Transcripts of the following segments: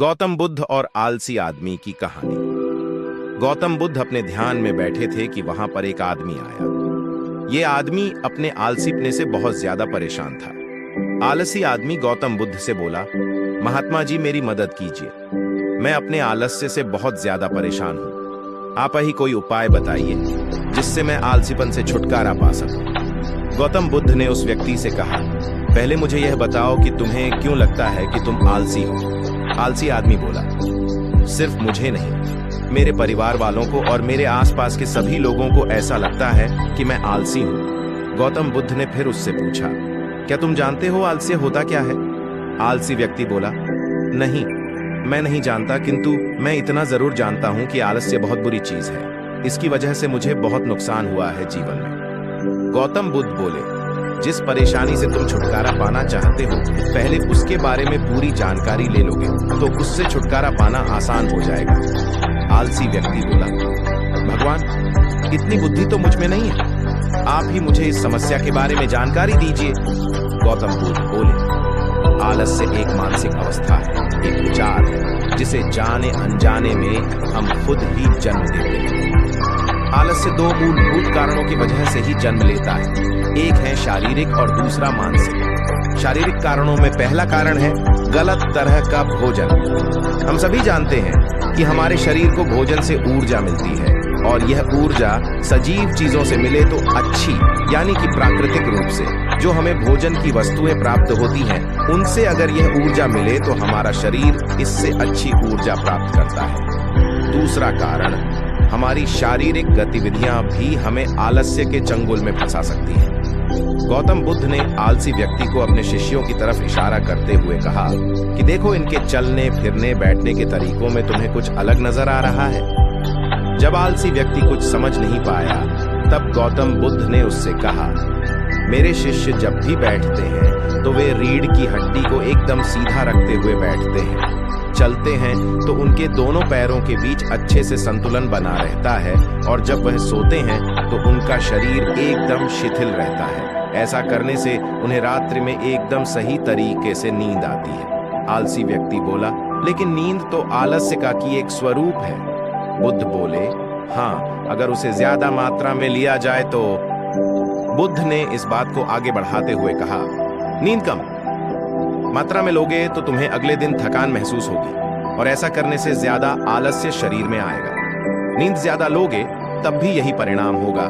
गौतम बुद्ध और आलसी आदमी की कहानी। गौतम बुद्ध अपने ध्यान में बैठे थे कि वहां पर एक आदमी आया। ये आदमी अपने आलसीपने से बहुत ज्यादा परेशान था। आलसी आदमी गौतम बुद्ध से बोला, महात्मा जी मेरी मदद कीजिए, मैं अपने आलस्य से बहुत ज्यादा परेशान हूं। आप ही कोई उपाय बताइए जिससे मैं आलसीपन से छुटकारा पा सकूं। गौतम बुद्ध ने उस व्यक्ति से कहा, पहले मुझे यह बताओ कि तुम्हें क्यों लगता है कि तुम आलसी हो। आलसी आदमी बोला, सिर्फ मुझे नहीं, मेरे परिवार वालों को और मेरे आसपास के सभी लोगों को ऐसा लगता है कि मैं आलसी हूं। गौतम बुद्ध ने फिर उससे पूछा, क्या तुम जानते हो आलस्य होता क्या है? आलसी व्यक्ति बोला, नहीं, मैं नहीं जानता, किंतु मैं इतना जरूर जानता हूं कि आलस्य बहुत बुरी चीज है। इसकी वजह से मुझे बहुत नुकसान हुआ है जीवन में। गौतम बुद्ध बोले, जिस परेशानी से तुम छुटकारा पाना चाहते हो, पहले उसके बारे में पूरी जानकारी ले लोगे तो उससे छुटकारा पाना आसान हो जाएगा। आलसी व्यक्ति बोला, भगवान इतनी बुद्धि तो मुझ में नहीं है, आप ही मुझे इस समस्या के बारे में जानकारी दीजिए। गौतम बुद्ध बोले, आलस्य एक मानसिक अवस्था है, एक विचार है जिसे जाने अनजाने में हम खुद ही जन्म देते हैं। आलस्य दो मूलभूत कारणों की वजह से ही जन्म लेता है, एक है शारीरिक और दूसरा मानसिक। शारीरिक कारणों में पहला कारण है गलत तरह का भोजन। हम सभी जानते हैं कि हमारे शरीर को भोजन से ऊर्जा मिलती है और यह ऊर्जा सजीव चीजों से मिले तो अच्छी, यानी कि प्राकृतिक रूप से जो हमें भोजन की वस्तुएं प्राप्त होती हैं, उनसे अगर यह ऊर्जा मिले तो हमारा शरीर इससे अच्छी ऊर्जा प्राप्त करता है। दूसरा कारण, हमारी शारीरिक गतिविधियां भी हमें आलस्य के चंगुल में फंसा सकती हैं। गौतम बुद्ध ने आलसी व्यक्ति को अपने शिष्यों की तरफ इशारा करते हुए कहा कि देखो, इनके चलने फिरने बैठने के तरीकों में तुम्हें कुछ अलग नजर आ रहा है। जब आलसी व्यक्ति कुछ समझ नहीं पाया, तब गौतम बुद्ध ने उससे कहा, मेरे शिष्य जब भी बैठते हैं तो वे रीढ़ की हड्डी को एकदम सीधा रखते हुए बैठते हैं। चलते हैं तो उनके दोनों पैरों के बीच अच्छे से संतुलन बना रहता है और जब वह सोते हैं तो उनका शरीर एकदम शिथिल रहता है। ऐसा करने से उन्हें रात्रि में एकदम सही तरीके से नींद आती है। आलसी व्यक्ति बोला, लेकिन नींद तो आलस्य का की एक स्वरूप है। बुद्ध बोले, हाँ, अगर उसे ज्यादा मात्रा में लिया जाए तो। बुद्ध ने इस बात को आगे बढ़ाते हुए कहा, नींद कम मात्रा में लोगे तो तुम्हें अगले दिन थकान महसूस होगी और ऐसा करने से ज्यादा आलस्य शरीर में आएगा। नींद ज्यादा लोगे तब भी यही परिणाम होगा।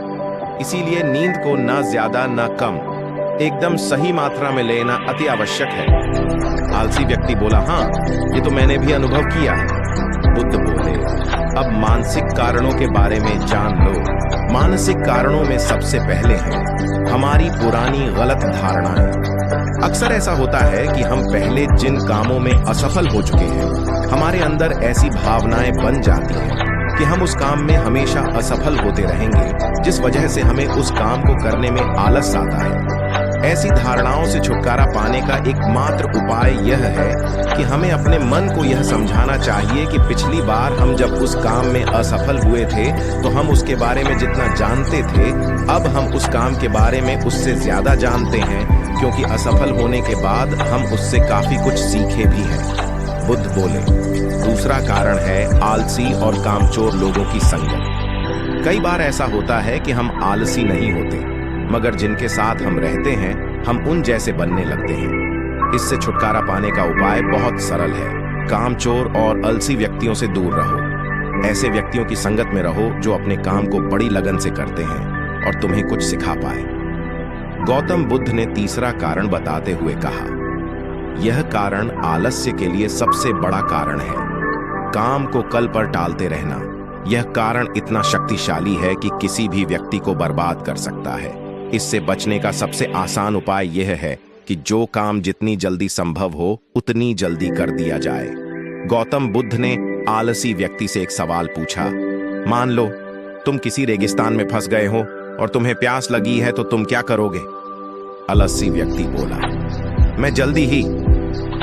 इसीलिए नींद को ना ज्यादा ना कम, एकदम सही मात्रा में लेना अति आवश्यक है। आलसी व्यक्ति बोला, हाँ, ये तो मैंने भी अनुभव किया है। बुद्ध बोले, अब मानसिक कारणों के बारे में जान लो। मानसिक कारणों में सबसे पहले है हमारी पुरानी गलत धारणाएं। अक्सर ऐसा होता है कि हम पहले जिन कामों में असफल हो चुके हैं, हमारे अंदर ऐसी भावनाएं बन जाती हैं कि हम उस काम में हमेशा असफल होते रहेंगे, जिस वजह से हमें उस काम को करने में आलस आता है। ऐसी धारणाओं से छुटकारा पाने का एकमात्र उपाय यह है कि हमें अपने मन को यह समझाना चाहिए कि पिछली बार हम जब उस काम में असफल हुए थे तो हम उसके बारे में जितना जानते थे, अब हम उस काम के बारे में उससे ज्यादा जानते हैं, क्योंकि असफल होने के बाद हम उससे काफी कुछ सीखे भी हैं। बुद्ध बोले, दूसरा कारण है आलसी और कामचोर लोगों की संगत। कई बार ऐसा होता है कि हम आलसी नहीं होते, मगर जिनके साथ हम रहते हैं हम उन जैसे बनने लगते हैं। इससे छुटकारा पाने का उपाय बहुत सरल है। कामचोर और आलसी व्यक्तियों से दूर रहो। ऐसे व्यक्तियों की संगत में रहो जो अपने काम को बड़ी लगन से करते हैं और तुम्हें कुछ सिखा पाए। गौतम बुद्ध ने तीसरा कारण बताते हुए कहा, यह कारण आलस्य के लिए सबसे बड़ा कारण है, काम को कल पर टालते रहना। यह कारण इतना शक्तिशाली है कि किसी भी व्यक्ति को बर्बाद कर सकता है। इससे बचने का सबसे आसान उपाय यह है कि जो काम जितनी जल्दी संभव हो उतनी जल्दी कर दिया जाए। गौतम बुद्ध ने आलसी व्यक्ति से एक सवाल पूछा, मान लो तुम किसी रेगिस्तान में फंस गए हो और तुम्हें प्यास लगी है तो तुम क्या करोगे? आलसी व्यक्ति बोला, मैं जल्दी ही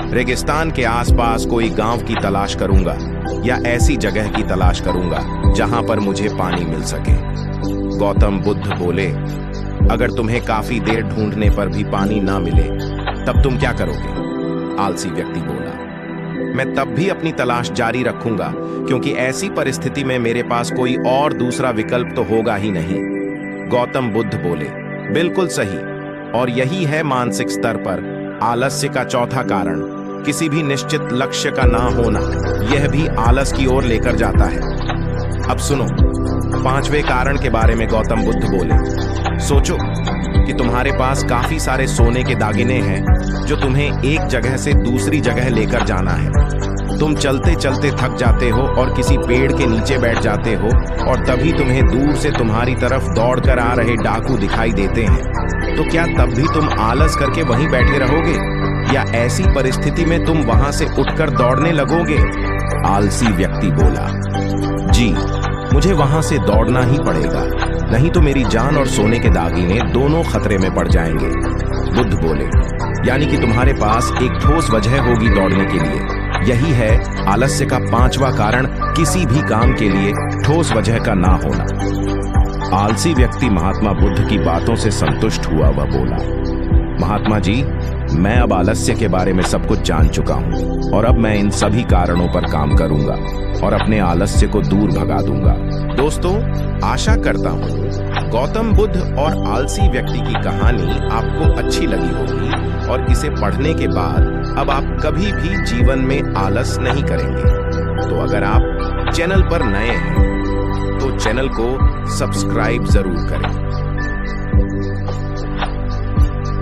रेगिस्तान के आसपास कोई गांव की तलाश करूंगा या ऐसी जगह की तलाश करूंगा जहां पर मुझे पानी मिल सके। गौतम बुद्ध बोले, अगर तुम्हें काफी देर ढूंढने पर भी पानी ना मिले तब तुम क्या करोगे? आलसी व्यक्ति बोला, मैं तब भी अपनी तलाश जारी रखूंगा, क्योंकि ऐसी परिस्थिति में मेरे पास कोई और दूसरा विकल्प तो होगा ही नहीं। गौतम बुद्ध बोले, बिल्कुल सही। और यही है मानसिक स्तर पर आलस्य का चौथा कारण। किसी भी निश्चित लक्ष्य का ना होना, यह भी आलस की ओर लेकर जाता है। अब सुनो, पांचवें कारण के बारे में गौतम बुद्ध बोले। सोचो कि तुम्हारे पास काफी सारे सोने के दागिने हैं जो तुम्हें एक जगह से दूसरी जगह लेकर जाना है। तुम चलते चलते थक जाते हो और किसी पेड़ के नीचे बैठ जाते हो, और तभी तुम्हें दूर से तुम्हारी तरफ दौड़कर आ रहे डाकू दिखाई देते हैं। तो क्या तब भी तुम आलस करके वहीं बैठे रहोगे, या ऐसी परिस्थिति में तुम वहां से उठकर दौड़ने लगोगे? आलसी व्यक्ति बोला, जी, मुझे वहां से दौड़ना ही पड़ेगा, नहीं तो मेरी जान और सोने के दागिने दोनों खतरे में पड़ जाएंगे। बुद्ध बोले, यानी कि तुम्हारे पास एक ठोस वजह होगी दौड़ने के लिए। यही है आलस्य का पांचवा कारण, किसी भी काम के लिए ठोस वजह का ना होना। आलसी व्यक्ति महात्मा बुद्ध की बातों से संतुष्ट हुआ। वह बोला, महात्मा जी, मैं अब आलस्य के बारे में सब कुछ जान चुका हूं, और अब मैं इन सभी कारणों पर काम करूंगा और अपने आलस्य को दूर भगा दूंगा। दोस्तों, आशा करता हूं गौतम बुद्ध और आलसी व्यक्ति की कहानी आपको अच्छी लगी होगी, और इसे पढ़ने के बाद अब आप कभी भी जीवन में आलस नहीं करेंगे। तो अगर आप चैनल पर नए हैं तो चैनल को सब्सक्राइब जरूर करें